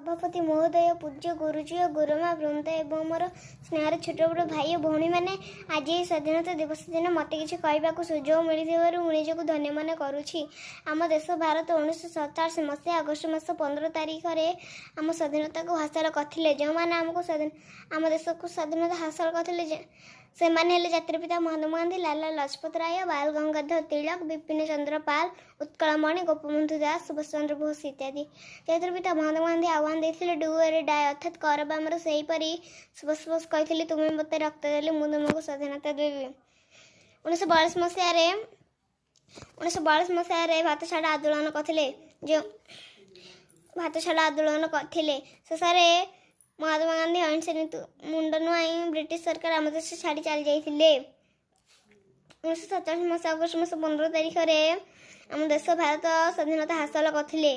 सभापति महोदय, पूज्य गुरुजी और गुरुमा वृंद एवं मोर स्नेहर छोट बड़ भाई और भौणी मैंने आज यही स्वाधीनता दिवस दिन मत कि कहवाक सुजोग मिली निजक धन्य मन करुँची। आम देश भारत 1947 मसीहा अगस्ट मास 15 तारीख में आम स्वाधीनता को हासिल करते जो मैंने आमको आम देश को स्वाधीनता हासिल करते से जातिरपिता महात्मा गांधी, लाला लाजपत राय, बाल गंगाधर तिलक, विपिन चंद्र पाल, उत्कलमणि, गोपबंधु दास, सुभाष चंद्र बोस इत्यादि। जातिरपिता महात्मा गांधी आह्वान देते डू और डाए अर्थात कर बामर सेहीपरि सुभाष बोस कहते तुम्हें मत रक्त देले मु तुमको स्वाधीनता देवी। 1942 मसीह भात छाड़ आंदोलन करते जो भात छाड़ आंदोलन करते शेष महात्मा गांधी अहिंसा नीति मुंड नुआई ब्रिटिश सरकार आम देश छाड़ी चली जाते। 1947 मसीहा अगस्ट मास 15 तारीख में आम देश भारत स्वाधीनता हासिल करते।